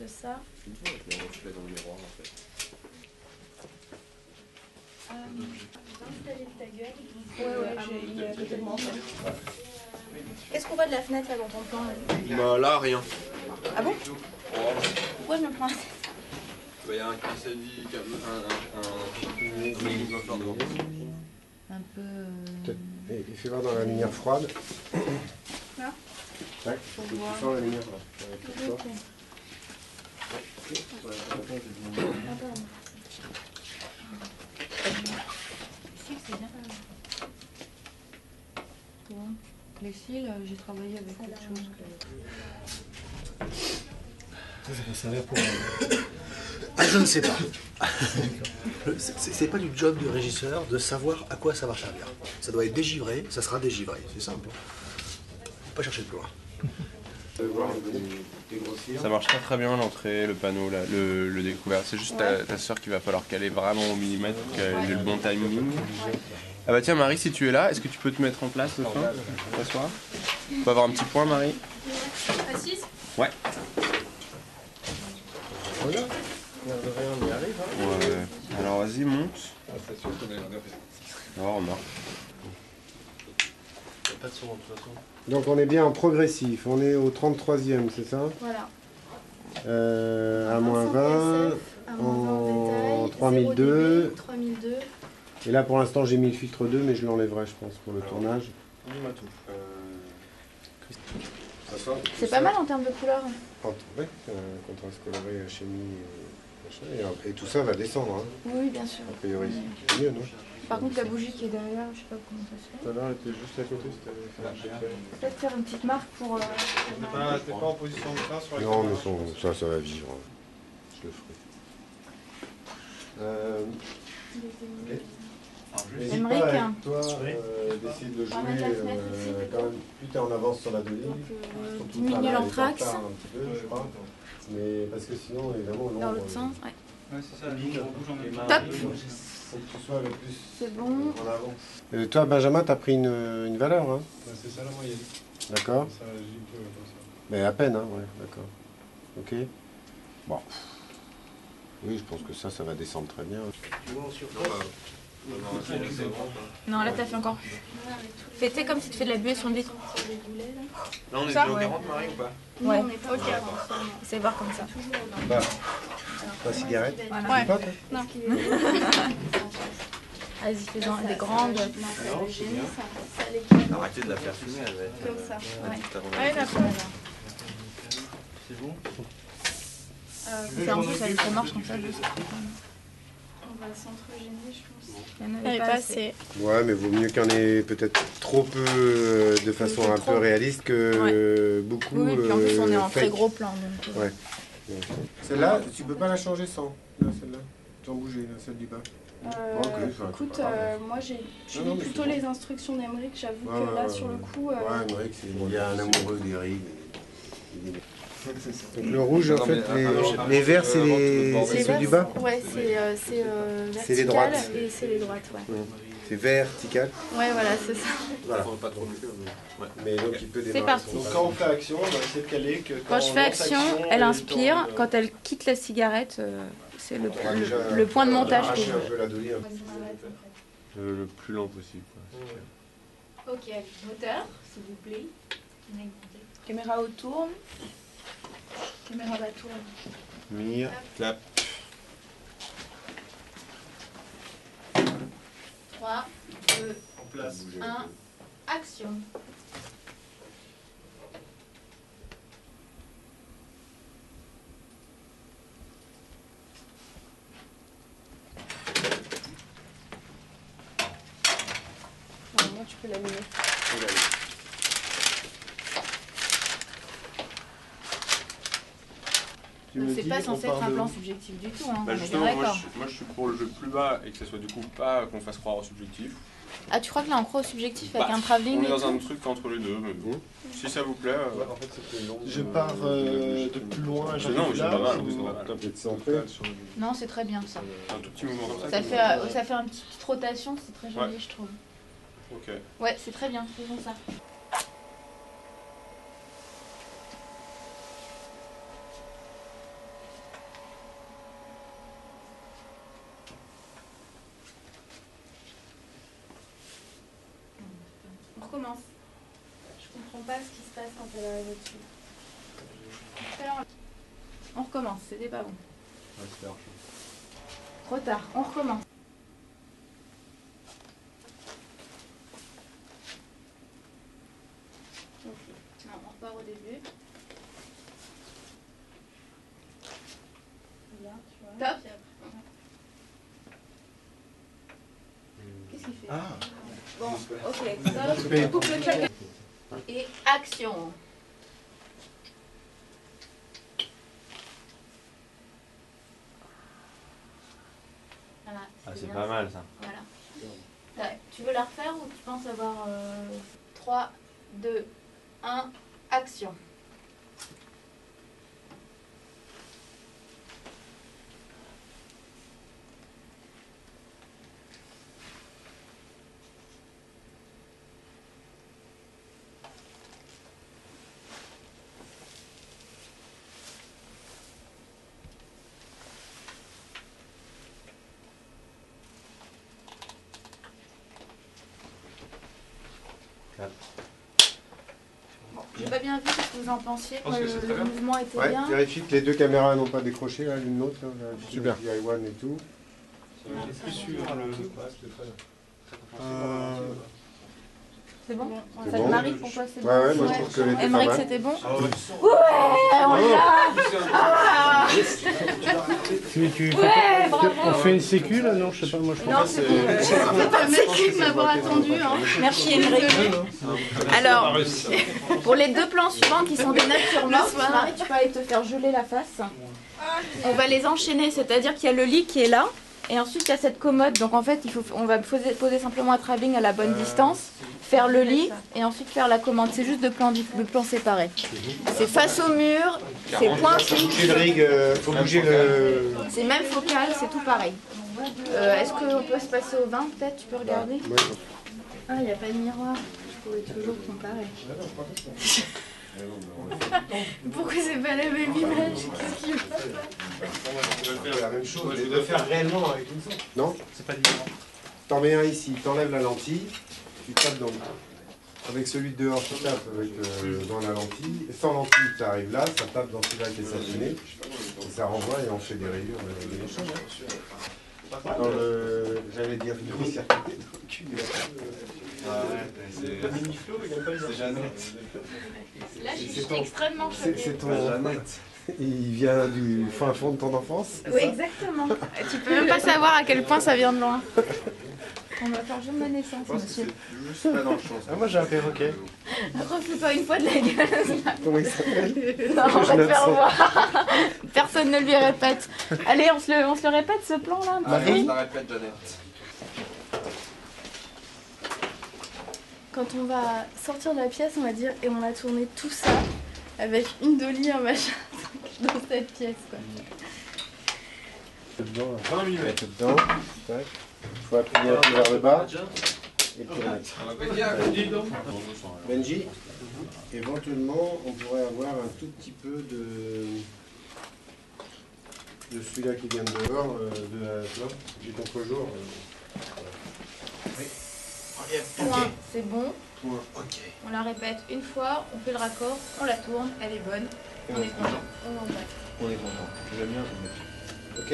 juste ça. Je le reflet dans le miroir en fait. Ouais, j'ai à côté de moi en fait. Qu'est-ce qu'on voit de la fenêtre là dans ton plan là? Bah là, rien. Ah bon? Oh. Pourquoi je me prends la tête? Bah, y a un incendie, Un peu... Il fait voir dans la lumière froide. Là? Ouais, tu sens la lumière là. Ok. Ah pardon. Si, c'est bien. Bon. Les cils, j'ai travaillé avec autre chose que... Ça va servir pour... Ah, je ne sais pas. C'est pas du job du régisseur de savoir à quoi ça va servir. Ça doit être dégivré, ça sera dégivré, c'est simple. Faut pas chercher plus loin. Ça marche très bien l'entrée, le panneau, là, le découvert. C'est juste ta soeur qu'il va falloir caler vraiment au millimètre pour qu'elle ait le bon timing. Ah bah tiens Marie, si tu es là, est-ce que tu peux te mettre en place au fond? T'asseoir. On peut avoir un petit point Marie? Assise? Ouais. Voilà. On y arrive. Hein. Ouais. Alors vas-y, monte. Oh, remarque. Pas de son de toute façon. Donc on est bien en progressif, on est au 33e, c'est ça? Voilà. À moins 20, en 3002. 3002. Et là pour l'instant j'ai mis le filtre 2, mais je l'enlèverai je pense pour le tournage. On y va tout. C'est pas mal en termes de couleurs. Ouais, contraste coloré, chimie, machin, et tout ça va descendre, hein, Oui, bien sûr. a priori. C'est mieux, non? Par contre, la bougie qui est derrière, je sais pas comment ça se fait. Tout à l'heure, elle était juste à côté, c'était... Peut-être faire une petite marque pour... T'es pas en position de frein sur les Non, mais ça va vivre. Je le ferai. N'hésite Aymeric, pas, avec hein. toi, d'essayer de jouer On va mettre la fenêtre ici. quand même, plus t'es en avance sur la demi, Donc, diminuer l'anthrax. un petit peu, je crois. Mais parce que sinon, évidemment, l'ombre... Dans l'autre sens, ouais. Ouais, c'est ça, la ligne rouge en est Top. Faut que tu sois le plus C'est bon. en avance. Toi, Benjamin, t'as pris une valeur, hein? C'est ça la moyenne. D'accord. Ça agit un peu comme ça. Mais à peine, hein, ouais, d'accord. Ok. Bon. Oui, je pense que ça va descendre très bien. Non, là, t'as fait encore. Fais comme si tu fais de la buée sur le vitre. Là on est Ça, déjà au ouais. 40 Marie ou pas? Ouais, ok. Essaye de voir comme ça. Bah, ta cigarette. Voilà. Tu veux pas, toi? Non. Vas-y, fais-en des grandes. Arrêtez de la faire fumer, elle va être... Comme ça. Ouais, d'accord. C'est bon? C'est un peu ça, elle marche comme ça. On va s'entre-gêner, je pense. Il n'y en avait pas assez. Ouais, mais vaut mieux qu'il y en ait peut-être trop peu de façon un peu réaliste que beaucoup. Oui, puis en plus, on est en fake. très gros plan. Donc, Ouais. Celle-là, tu peux pas la changer sans. Là, celle-là. Sans bouger, là, celle du bas. Écoute, moi je Non, lis mais plutôt c'est bon. les instructions d'Aymeric, j'avoue Ouais, que là ouais, sur le coup... Ouais, Aymeric, il y a un amoureux des rides. Donc le rouge, en fait, les verts, c'est ceux du bas? Ouais, c'est C'est les vertical droites. et c'est les droites, ouais. C'est vertical. Ouais, voilà, c'est ça. Voilà. Pas trop le cœur, mais... Mais donc il peut C'est démarrer. parti. Donc quand on fait action, on va essayer de caler que quand je on fais lance action, elle inspire. Quand elle quitte la cigarette, c'est le point de montage que je Arracher un veux. peu la dolly. Le plus lent possible. Quoi. Ok, moteur, s'il vous plaît. Caméra autour. Caméra va tourner. Mire. Clap. 3, 2, en place. 1, action. Moi, tu peux l'allumer. C'est pas censé être un plan subjectif du tout, hein, Bah on est bien justement, d'accord. moi je suis pour le jeu plus bas et que ça soit du coup pas qu'on fasse croire au subjectif. Ah, tu crois que là on croit au subjectif avec Bah, un travelling on est et dans tout un truc entre les deux, mais bon. Si ça vous plaît. En fait, c'était long. Je pars de plus loin. Non, mais c'est pas mal. Peut-être centré. Non, c'est très bien ça. Un tout petit mouvement comme ça. Ça fait une petite rotation, c'est très joli, je trouve. Ok. Ouais, c'est très bien, faisons ça. recommence. Je comprends pas ce qui se passe quand elle arrive au-dessus. On recommence, c'était pas bon. Trop tard, on recommence. Non, on repart au début. Bien, tu vois. Top. Qu'est-ce qu'il fait? Ah. Bon, ok. Stop. Je coupe le check. Et action. Voilà. Ah, c'est bien pas ça. mal ça. Voilà. Tu veux la refaire ou tu penses avoir 3, 2, 1, action. J'ai pas bien vu ce que vous en pensiez. Le mouvement était Ouais, bien. vérifie que les deux caméras n'ont pas décroché là l'une l'autre. Super. DIY et tout. plus sûr le. C'est bon? C'est Ça bon. te marie pour toi, c'est bon? Ouais, moi je trouve que elle était pas Aymeric, mal. c'était bon? Ah ouais. Ouais, on l'a! Ah ouais, bravo! On fait une sécu là? Non, je sais pas, moi je Non, c'est bon. C'est pas le mec qui m'avoir attendu. Hein. Merci Aymeric. Alors, pour les deux plans suivants qui sont des natures mortes, Marie, tu peux aller te faire geler la face. On va les enchaîner, c'est-à-dire qu'il y a le lit qui est là. Et ensuite, il y a cette commode. Donc, en fait, on va poser simplement un travelling à la bonne distance, faire le lit et ensuite faire la commande. C'est juste deux plans séparés. C'est face au mur, c'est point fixe. Bouger le rig, faut bouger le. C'est même focal, c'est tout pareil. Est-ce qu'on peut se passer au 20 peut-être? Tu peux regarder? Ouais. Ah, il n'y a pas de miroir. Je pourrais toujours comparer. Pourquoi c'est pas la même image? Qu'est-ce qu'il La même chose, mais de faire réellement avec une sonde. Non? C'est pas différent. T'en mets un ici, t'enlèves la lentille, tu tapes dans le. Avec celui de dehors, tu tapes avec, dans la lentille. Et sans lentille, tu arrives là, ça tape dans celui-là qui est satiné. Et ça renvoie et on fait des rayures, des méchants. Dans le. J'allais dire une circuité dans le cul. C'est Jeannette. Là, je suis extrêmement choquée. C'est ton. Il vient du fin fond de ton enfance? Oui, exactement. Tu peux même pas savoir à quel point ça vient de loin. On va faire jour de ma naissance, monsieur. Juste pas dans le champ. Ah, moi j'ai un perroquet. Refais-toi une fois de la gueule. Comment il s'appelle? Non, on va te faire 900. voir. Personne ne lui répète. Allez, on se le répète ce plan-là. Allez, on la répète, Jeannette. Quand on va sortir de la pièce, on va dire, et on a tourné tout ça avec une dolly, un machin dans cette pièce, quoi. Dedans, 20 mm dedans. Tac. Il faut appuyer un peu vers le bas. Et puis remettre. Benji, éventuellement, on pourrait avoir un tout petit peu de celui-là qui vient de dehors, du contre-jour. Point, c'est bon. Point. Ok. On la répète une fois, on fait le raccord, on la tourne, elle est bonne. On est content. On l'emballe. On est content. J'aime bien. Ok.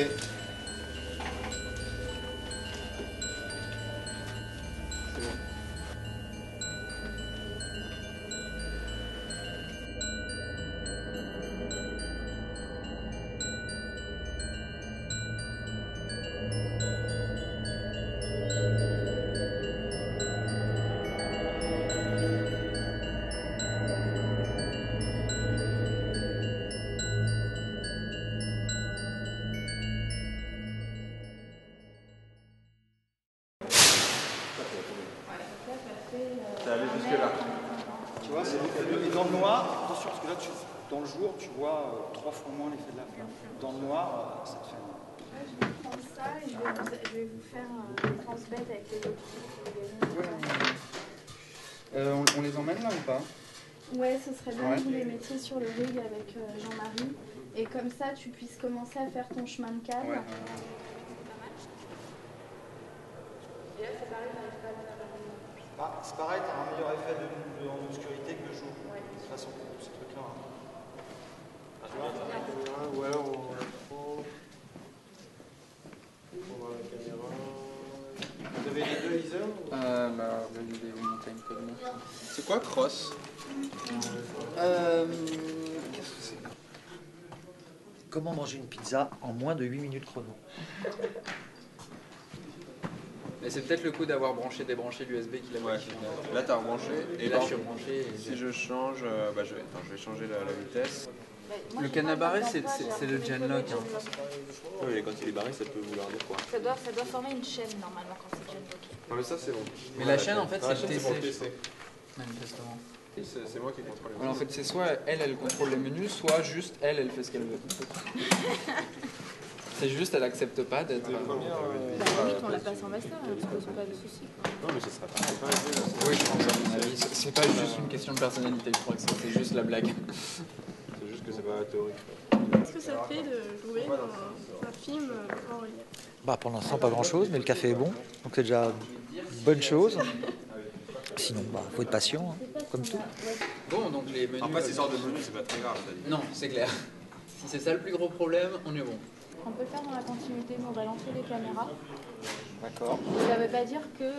Ça allait jusque-là. Tu vois, et dans le noir, attention, parce que là, dans le jour, tu vois 3 fois moins l'effet de la flamme. Dans le noir, ça te fait. Je vais prendre ça et je vais vous faire un transbête avec les autres. On les emmène là ou pas? Ouais, ce serait bien que vous les mettiez sur le rig avec Jean-Marie. Et comme ça, tu puisses commencer à faire ton chemin de câble. Ouais. C'est pareil, tu as un meilleur effet en obscurité que le jour. De toute façon, ces trucs-là. Ou alors on voit la caméra. Vous avez les deux viseurs C'est quoi cross? Qu'est-ce que c'est? Comment manger une pizza en moins de 8 minutes chrono? Mais c'est peut-être le coup d'avoir débranché l'USB qu'il a Ouais. Là t'as rebranché. Et là je suis rebranché. Si je change, je vais changer la vitesse. Le canard barré c'est le Genlock. Hein. Oui, mais quand il est barré, ça peut vouloir dire quoi? Ça doit former une chaîne normalement quand c'est déjà bloqué. Non mais ça c'est bon. Mais la chaîne en fait Ah, c'est le pour le TC. TC. Manifestement. C'est moi qui contrôle. Voilà, en fait c'est soit elle contrôle les menus, soit juste elle fait ce qu'elle veut. C'est juste elle accepte pas d'être... Limite on la passe en master, on se pose pas de soucis. Non mais ce sera pas mal. Oui je pense à mon avis, c'est pas juste une question de personnalité, je crois que c'est juste la blague. C'est juste que c'est pas théorique. Qu'est-ce que ça te fait de jouer dans un film en relief? Bah, pour l'instant, pas grand-chose, mais le café est bon, donc c'est déjà une bonne chose. Sinon, bah, faut être patient, hein, comme tout. Bon donc les menus... Après ces sortes de menus c'est pas très grave, ça dit. Non, c'est clair. Si c'est ça le plus gros problème, on est bon. On peut faire dans la continuité, mais on va lancer les caméras. D'accord. Ça veut pas dire que,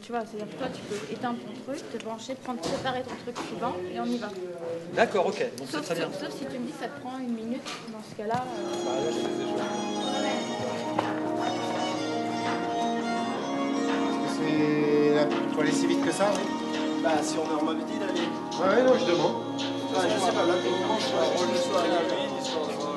tu vois, c'est-à-dire que toi tu peux éteindre ton truc, te brancher, préparer ton truc suivant et on y va. D'accord, ok, donc c'est Sauf, très bien. sauf si tu me dis que ça te prend une minute, dans ce cas-là... Bah là je fais des jeux. Faut aller si vite que ça, oui. Bah, si on est en mode vide, allez. Ouais, non, je demande. Je sais pas, là, pour le moment, je suis un rôle de soirée à lui, histoire de voir.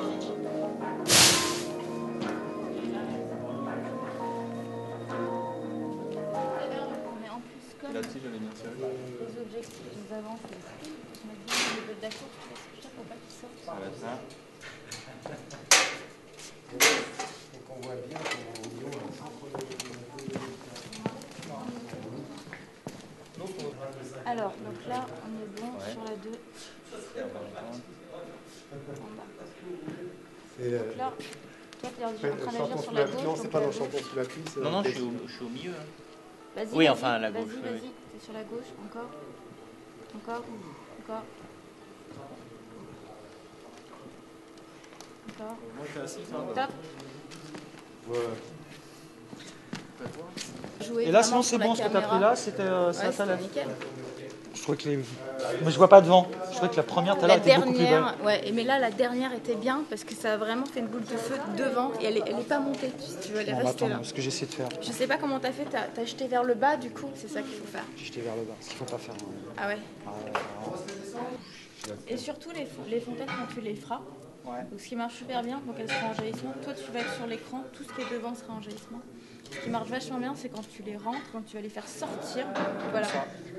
Mais en plus, comme La tige elle est bien tirée. les objectifs nous avancent, on a dit au niveau de la course, je faut pas qu'ils sortent. Ça va être ça. Donc on voit bien qu'on Alors, donc là, on est bon sur la 2. En bas. Donc là, toi, tu es en train d'agir sur la gauche. Non, c'est pas dans le champion sous la pluie. Non, non, je suis au milieu. Hein. Vas-y, Oui, vas-y, enfin, à la gauche, Vas-y, oui, vas-y, oui. t'es sur la gauche, encore. Encore. Encore. Encore. Top. Jouer Et là, vraiment sinon, c'est sur la bon, ce que tu as caméra. pris là, c'était Ouais, ça c'était là. nickel. Je trouvais que les... Mais je vois pas devant. Je trouvais que la première, tout à l'heure, La était beaucoup plus belle. dernière, ouais, mais là la dernière était bien parce que ça a vraiment fait une boule de feu devant et elle est pas montée, si tu veux, elle est Bon, bah, restée attends, là. ce que j'essaie de faire, Je sais pas comment t'as fait, t'as jeté vers le bas, du coup, c'est ça qu'il faut faire. j'ai jeté vers le bas. Ce qu'il faut pas faire. Ah ouais. Et surtout les fontaines quand tu les feras. Donc ce qui marche super bien, donc elles seront en jaillissement. Toi tu vas être sur l'écran, tout ce qui est devant sera en jaillissement. Ce qui marche vachement bien, c'est quand tu les rentres, quand tu vas les faire sortir. Voilà.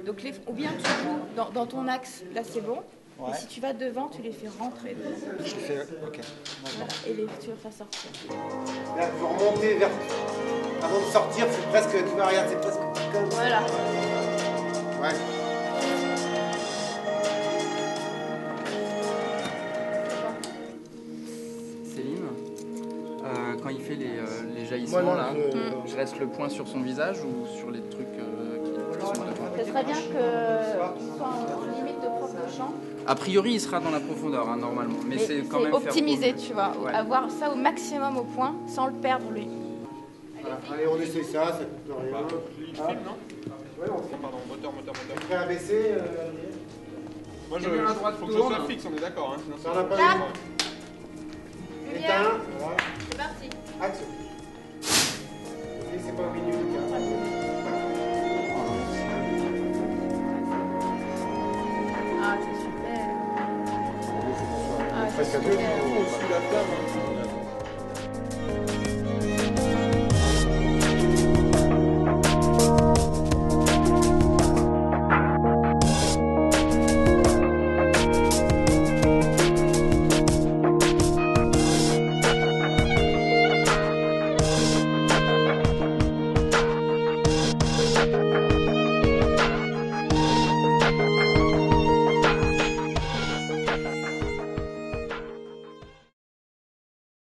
Donc ou bien tu joues dans ton axe, là c'est bon. Et si tu vas devant, tu les fais rentrer dedans. Je fais... Ok. Voilà. Et tu vas faire sortir. Là, il faut remonter vers. Avant de sortir, c'est presque. Tu vois, regarde, c'est presque comme ça. Voilà. Ouais. Céline, quand il fait les jaillissements là, je reste le point sur son visage ou sur les trucs qui sont devant? Ce serait bien qu'il soit en limite de propre de champ. A priori, il sera dans la profondeur hein, normalement, mais c'est quand même optimisé, tu vois. Ouais. Avoir ça au maximum au point sans le perdre lui. Voilà. Allez, on essaie ça, ça coûte rien. Il filme, non? Ouais, on fait. Pardon, moteur. Prêt à baisser Moi je Caméra droite faut que ce tourne. soit fixe, on est d'accord. Hein, sinon Ça, on n'a pas Cap. le droit. Éteins. Voilà. C'est parti. Action. Ok, c'est pas au milieu du cas. Ah, c'est super. Ah, c'est Presque à deux. super. on suit la flamme. Hein.